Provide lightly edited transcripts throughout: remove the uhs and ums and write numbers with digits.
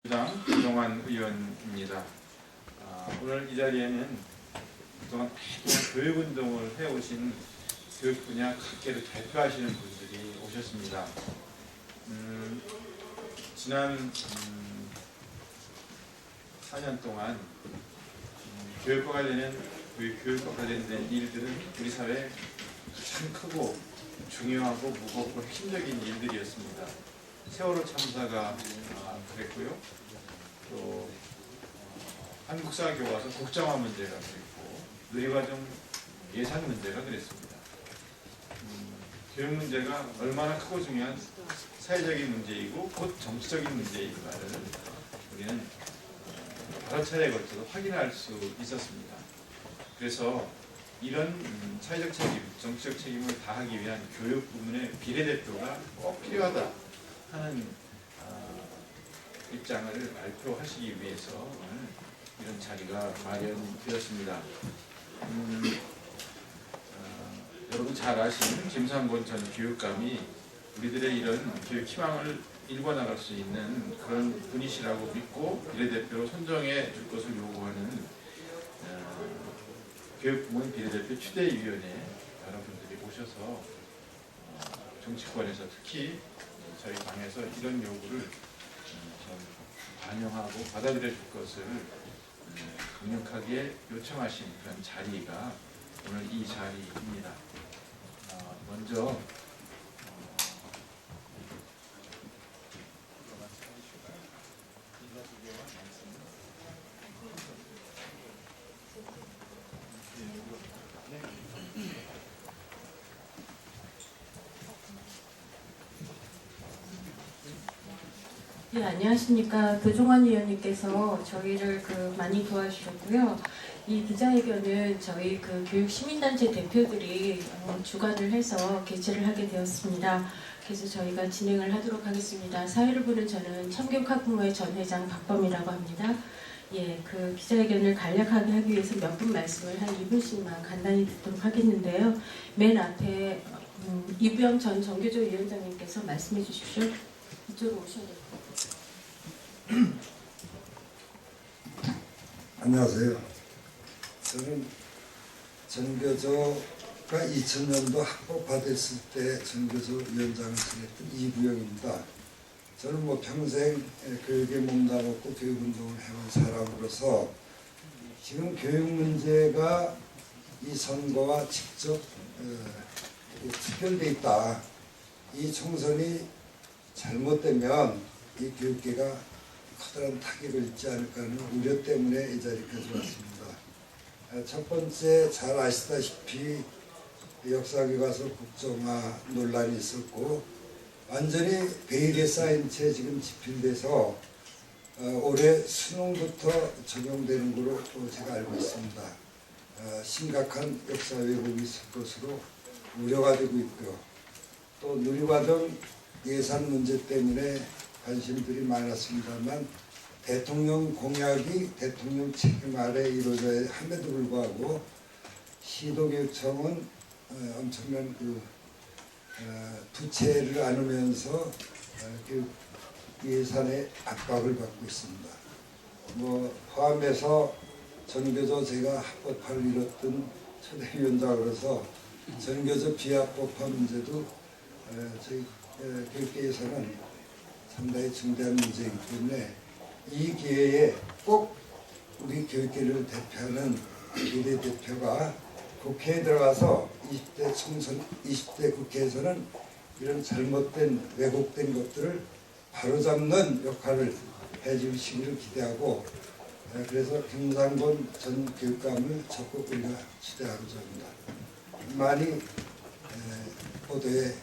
당 조정환 의원입니다. 오늘 이 자리에는 그동안 교육운동을 해오신 교육 분야 각계를 대표하시는 분들이 오셨습니다. 지난 4년 동안 교육과 관련된 일들은 우리 사회에 가장 크고 중요하고 무겁고 핵심적인 일들이었습니다. 세월호 참사가 그랬고요. 또 한국사 교과서 국정화 문제가 그랬고 누리과정 예산 문제가 그랬습니다. 교육 문제가 얼마나 크고 중요한 사회적인 문제이고 곧 정치적인 문제인가를 우리는 여러 차례에 걸쳐서 확인할 수 있었습니다. 그래서 이런 사회적 책임, 정치적 책임을 다하기 위한 교육 부문의 비례대표가 꼭 필요하다 하는 입장을 발표하시기 위해서 오늘 이런 자리가 마련되었습니다. 여러분 잘 아시는 김상곤 전 교육감이 우리들의 이런 교육 희망을 일궈나갈 수 있는 그런 분이시라고 믿고 비례대표로 선정해 줄 것을 요구하는 교육부문 비례대표 추대위원회 여러분들이 오셔서 정치권에서 특히 저희 당에서 이런 요구를 좀 반영하고 받아들여 줄 것을 강력하게 요청하신 그런 자리가 오늘 이 자리입니다. 먼저 네, 안녕하십니까. 조정환 의원님께서 저희를 많이 도와주셨고요. 이 기자회견은 저희 교육시민단체 대표들이 주관을 해서 개최를 하게 되었습니다. 그래서 저희가 진행을 하도록 하겠습니다. 사회를 보는 저는 청교학부모의 전 회장 박범이라고 합니다. 예, 기자회견을 간략하게 하기 위해서 몇 분 말씀을 한 2분씩만 간단히 듣도록 하겠는데요. 맨 앞에 이부영 전 정교조 위원장님께서 말씀해 주십시오. 이쪽으로 오셔야 돼요. 안녕하세요. 저는 전교조가 2000년도 합법화됐을 때 전교조 위원장을 지냈던 이부영입니다. 저는 평생 교육에 몸담았고 교육운동을 해온 사람으로서 지금 교육 문제가 이 선거와 직접 직결되어 있다. 이 총선이 잘못되면 이 교육계가 커다란 타격을 입지 않을까 하는 우려 때문에 이 자리까지 왔습니다. 첫 번째, 잘 아시다시피 역사교과서 국정화 논란이 있었고 완전히 베일에 쌓인 채 지금 집필돼서 올해 수능부터 적용되는 걸로 제가 알고 있습니다. 심각한 역사 왜곡이 있을 것으로 우려가 되고 있고요. 또 누리과정 예산 문제 때문에 관심들이 많았습니다만 대통령 공약이 대통령 책임 아래 이루어져야 함에도 불구하고 시도교육청은 엄청난 부채를 안으면서 예산의 압박을 받고 있습니다. 포함해서 전교조 제가 합법화를 이뤘던 초대위원장으로서 전교조 비합법화 문제도 저희 교육계에서는 상당히 중대한 문제이기 때문에 이 기회에 꼭 우리 교육계를 대표하는 비례대표가 국회에 들어가서 20대 총선, 20대 국회에서는 이런 잘못된 왜곡된 것들을 바로잡는 역할을 해주시기를 기대하고 그래서 김상곤 전 교육감을 적극 우리가 기대하고자 합니다. 많이 보도에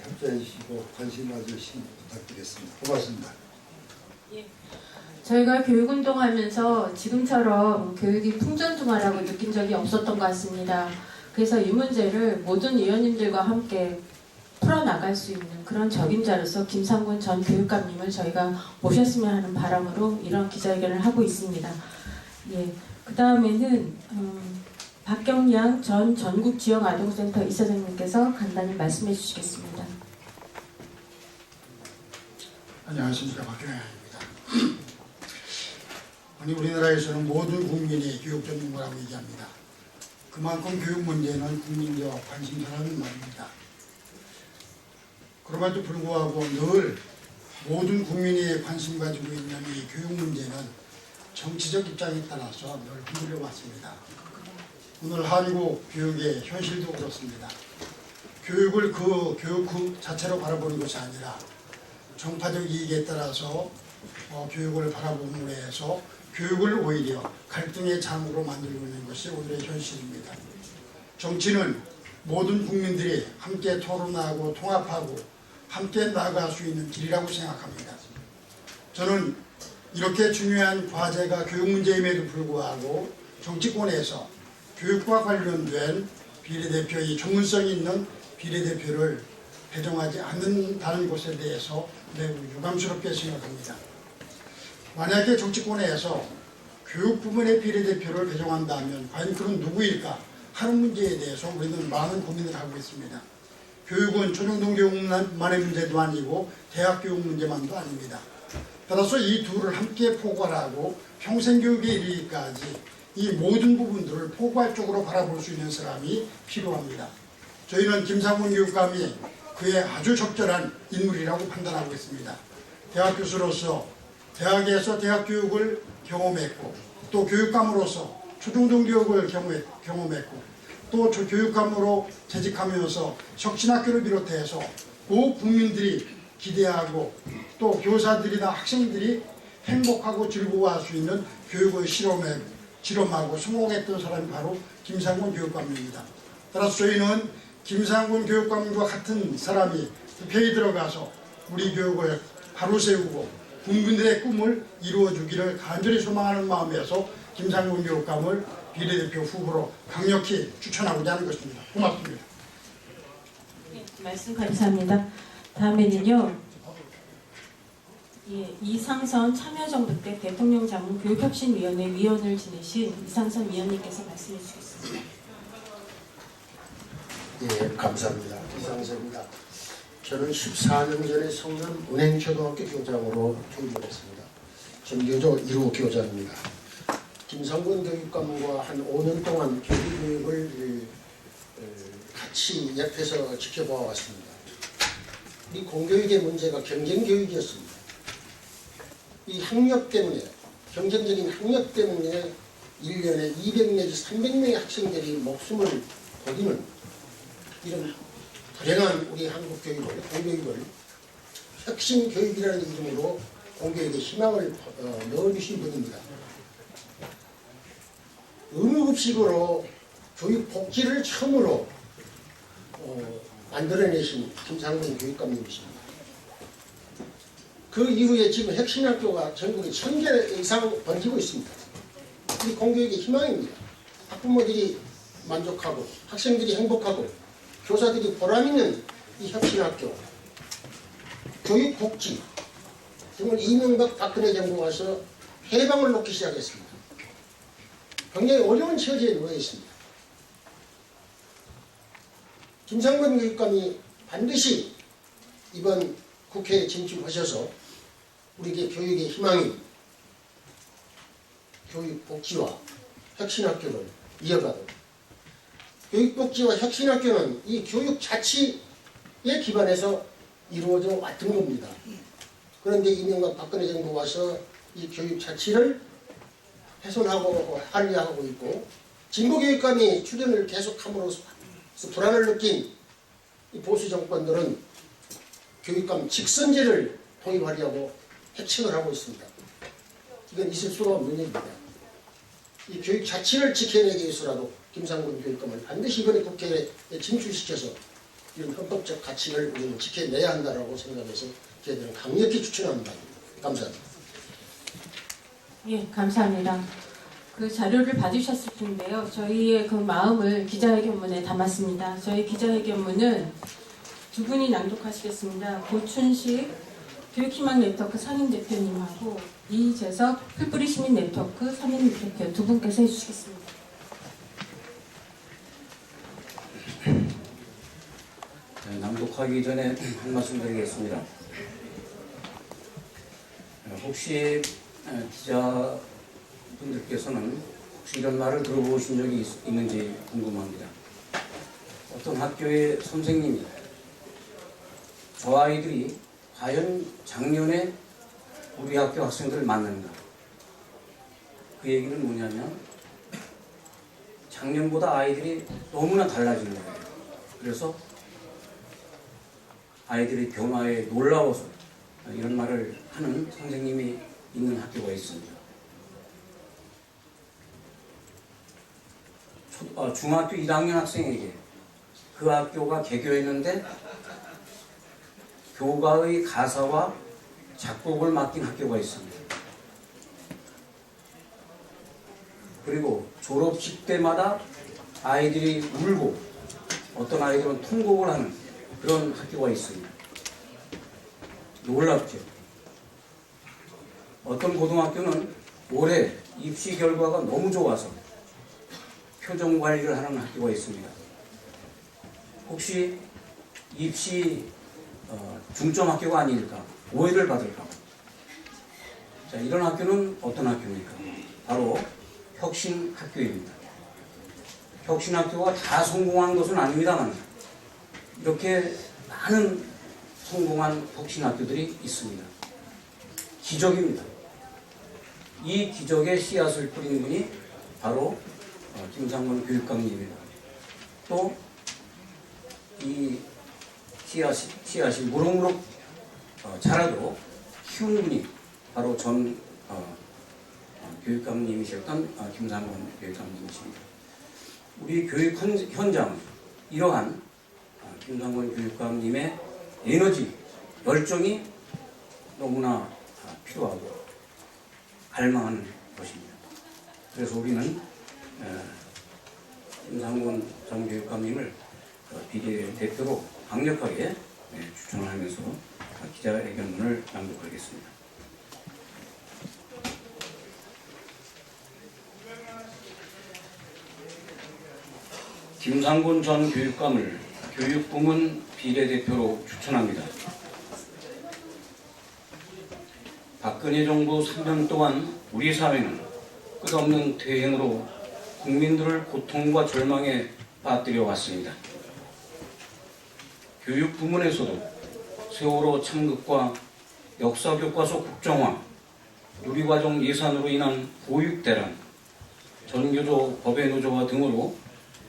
협조해 주시고 관심 가져주시기 부탁드리겠습니다. 고맙습니다. 예. 저희가 교육운동하면서 지금처럼 교육이 풍전등화라고 느낀 적이 없었던 것 같습니다. 그래서 이 문제를 모든 위원님들과 함께 풀어나갈 수 있는 그런 적임자로서 김상곤 전 교육감님을 저희가 모셨으면 하는 바람으로 이런 기자회견을 하고 있습니다. 예. 그 다음에는 박경량 전 전국지역아동센터 이사장님께서 간단히 말씀해 주시겠습니다. 안녕하십니까. 박경량입니다. 아니 우리나라에서는 모든 국민이 교육 전문가라고 얘기합니다. 그만큼 교육 문제는 국민적 관심사라는 말입니다. 그럼에도 불구하고 늘 모든 국민이 관심 가지고 있는 이 교육 문제는 정치적 입장에 따라서 늘 흔들려 왔습니다. 오늘 한국 교육의 현실도 그렇습니다. 교육을 그 교육 그 자체로 바라보는 것이 아니라 정파적 이익에 따라서 교육을 바라봄으로 해서 교육을 오히려 갈등의 장으로 만들고 있는 것이 오늘의 현실입니다. 정치는 모든 국민들이 함께 토론하고 통합하고 함께 나아갈 수 있는 길이라고 생각합니다. 저는 이렇게 중요한 과제가 교육 문제임에도 불구하고 정치권에서 교육과 관련된 비례대표의 전문성이 있는 비례대표를 배정하지 않는다는 것에 대해서 매우 유감스럽게 생각합니다. 만약에 정치권에서 교육 부문의 비례대표를 배정한다면 과연 그런 누구일까 하는 문제에 대해서 우리는 많은 고민을 하고 있습니다. 교육은 초중등 교육만의 문제도 아니고 대학 교육 문제만도 아닙니다. 따라서 이 둘을 함께 포괄하고 평생교육에 이르기까지 이 모든 부분들을 포괄적으로 바라볼 수 있는 사람이 필요합니다. 저희는 김상훈 교육감이 그의 아주 적절한 인물이라고 판단하고 있습니다. 대학 교수로서 대학에서 대학 교육을 경험했고 또 교육감으로서 초중등 교육을 경험했고 또 교육감으로 재직하면서 혁신학교를 비롯해서 꼭 국민들이 기대하고 또 교사들이나 학생들이 행복하고 즐거워할 수 있는 교육을 실험하고 성공했던 사람이 바로 김상훈 교육감입니다. 따라서 저희는 김상훈 교육감과 같은 사람이 국회에 들어가서 우리 교육을 바로 세우고 국민들의 꿈을 이루어주기를 간절히 소망하는 마음에서 김상훈 교육감을 비례대표 후보로 강력히 추천하고자 하는 것입니다. 고맙습니다. 네, 말씀 감사합니다. 다음에는요. 이상선 참여정부 때 대통령 자문 교육혁신위원회 위원을 지내신 이상선 위원님께서 말씀해 주시겠습니다. 예, 감사합니다. 이상선입니다. 저는 14년 전에 성남 은행초등학교 교장으로 교육을 했습니다. 전교조 1호 교장입니다. 김상근 교육감과 한 5년 동안 교육을 같이 옆에서 지켜봐 왔습니다. 이 공교육의 문제가 경쟁교육이었습니다. 이 학력 때문에, 경쟁적인 학력 때문에 1년에 200 내지 300명의 학생들이 목숨을 버리는 이런 불행한 우리 한국 교육을, 공교육을 혁신교육이라는 이름으로 공교육에 희망을 넣어주신 분입니다. 의무급식으로 교육복지를 처음으로 만들어내신 김상근 교육감님이십니다. 그 이후에 지금 혁신학교가 전국에 1000개 이상 번지고 있습니다. 이 공교육의 희망입니다. 학부모들이 만족하고 학생들이 행복하고 교사들이 보람있는 이 혁신학교, 교육복지 등을 이명박 박근혜 정부가 와서 해방을 놓기 시작했습니다. 굉장히 어려운 처지에 놓여 있습니다. 김상근 교육감이 반드시 이번 국회에 진출하셔서 우리에게 교육의 희망인 교육복지와 혁신학교를 이어가도록, 교육복지와 혁신학교는 이 교육 자치에 기반해서 이루어져 왔던 겁니다. 그런데 이명박 박근혜 정부 와서 이 교육 자치를 훼손하고 하려고 있고, 진보교육감이 출연을 계속함으로써 불안을 느낀 이 보수 정권들은 교육감 직선제를 도입하려고 핵심을 하고 있습니다. 이건 있을 수가 없는 일입니다. 이 교육 자치를 지켜내기 위해서라도 김상근 교육감을 반드시 이번에 국회에 진출시켜서 이런 헌법적 가치를 우리는 지켜내야 한다고 생각해서 저희들은 강력히 추천합니다. 감사합니다. 예, 감사합니다. 그 자료를 받으셨을 텐데요. 저희의 그 마음을 기자회견문에 담았습니다. 저희 기자회견문은 두 분이 낭독하시겠습니다. 고춘식 교육희망 네트워크 상임대표님하고 이재석 풀뿌리 시민 네트워크 상임대표 두 분께서 해주시겠습니다. 네, 낭독하기 전에 한 말씀 드리겠습니다. 혹시 분들께서는 혹시 이런 말을 들어보신 적이 있는지 궁금합니다. 어떤 학교의 선생님이 저 아이들이 과연 작년에 우리 학교 학생들을 만났는가? 그 얘기는 뭐냐면 작년보다 아이들이 너무나 달라지는 거예요. 그래서 아이들의 변화에 놀라워서 이런 말을 하는 선생님이 있는 학교가 있습니다. 중학교 1학년 학생에게 그 학교가 개교했는데 교가의 가사와 작곡을 맡긴 학교가 있습니다. 그리고 졸업식 때마다 아이들이 울고 어떤 아이들은 통곡을 하는 그런 학교가 있습니다. 놀랍죠. 어떤 고등학교는 올해 입시 결과가 너무 좋아서 표정 관리를 하는 학교가 있습니다. 혹시 입시 중점 학교가 아닐까 오해를 받을까. 자, 이런 학교는 어떤 학교입니까? 바로 혁신학교입니다. 혁신학교가 다 성공한 것은 아닙니다만 이렇게 많은 성공한 혁신학교들이 있습니다. 기적입니다. 이 기적의 씨앗을 뿌린 분이 바로 김상곤 교육감님입니다. 또 이 씨앗이 무럭무럭 자라도 키운 분이 바로 전 교육감님이셨던 김상곤 교육감님이십니다. 우리 교육 현장은 이러한 김상곤 교육감님의 에너지, 열정이 너무나 필요하고 갈망하는 것입니다. 그래서 우리는 김상곤 전 교육감님을 비례대표로 강력하게 추천을 하면서 기자회견문을 낭독하겠습니다. 김상곤 전 교육감을 교육부문 비례대표로 추천합니다. 박근혜 정부 3년 동안 우리 사회는 끝없는 대행으로 국민들을 고통과 절망에 빠뜨려 왔습니다. 교육부문에서도 세월호 참극과 역사교과서 국정화, 누리과정 예산으로 인한 보육대란, 전교조 법외 노조화 등으로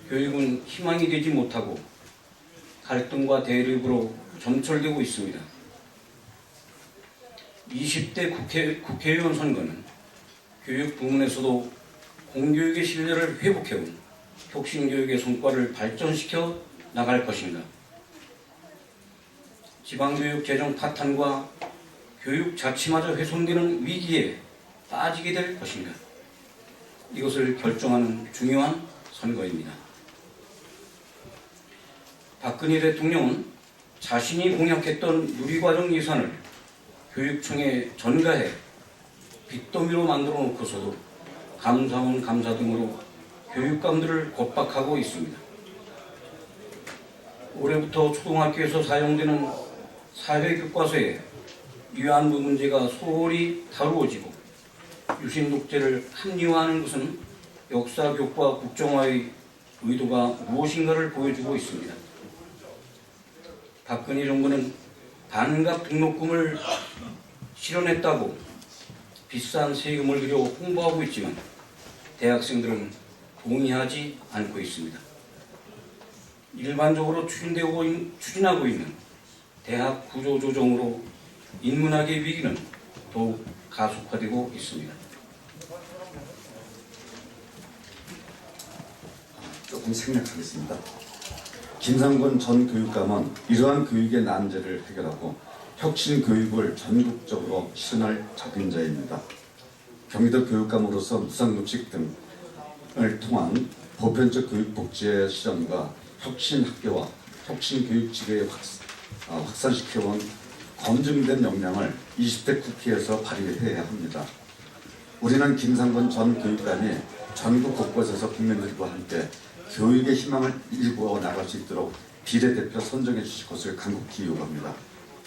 교육은 희망이 되지 못하고 갈등과 대립으로 점철되고 있습니다. 20대 국회의원 선거는 교육 부문에서도 공교육의 신뢰를 회복해온 혁신교육의 성과를 발전시켜 나갈 것인가, 지방교육 재정 파탄과 교육 자치마저 훼손되는 위기에 빠지게 될 것인가, 이것을 결정하는 중요한 선거입니다. 박근혜 대통령은 자신이 공약했던 누리과정 예산을 교육청에 전가해 빚더미로 만들어 놓고서도 감사원 감사 등으로 교육감들을 겁박하고 있습니다. 올해부터 초등학교에서 사용되는 사회교과서에 위안부 문제가 소홀히 다루어지고 유신 독재를 합리화하는 것은 역사교과 국정화의 의도가 무엇인가를 보여주고 있습니다. 박근혜 정부는 반값 등록금을 실현했다고 비싼 세금을 들여 홍보하고 있지만 대학생들은 동의하지 않고 있습니다. 일반적으로 추진하고 있는 대학 구조조정으로 인문학의 위기는 더욱 가속화되고 있습니다. 조금 생략하겠습니다. 김상곤 전 교육감은 이러한 교육의 난제를 해결하고 혁신 교육을 전국적으로 실현할 적임자입니다. 경기도 교육감으로서 무상급식 등을 통한 보편적 교육복지의 실현과 혁신 학교와 혁신 교육 지배에 확산시켜온 검증된 역량을 20대 국회에서 발휘해야 합니다. 우리는 김상곤 전 교육감이 전국 곳곳에서 국민들과 함께 교육의 희망을 일구어 나갈 수 있도록 비례대표 선정해 주실 것을 간곡히 요구합니다.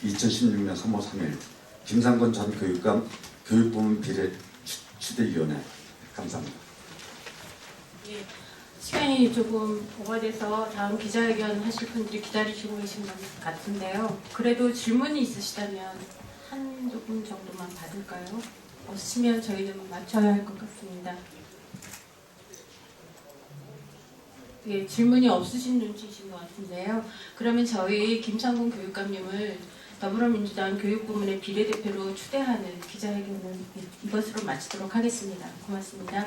2016년 3월 3일 김상곤 전 교육감 교육부문 비례 추대위원회 감사합니다. 예, 시간이 조금 오버돼서 다음 기자회견 하실 분들이 기다리시고 계신 것 같은데요. 그래도 질문이 있으시다면 한 조금 정도만 받을까요? 없으면 저희는 맞춰야 할 것 같습니다. 예, 질문이 없으신 눈치이신 것 같은데요. 그러면 저희 김상곤 교육감님을 더불어민주당 교육부문의 비례대표로 추대하는 기자회견은 이것으로 마치도록 하겠습니다. 고맙습니다.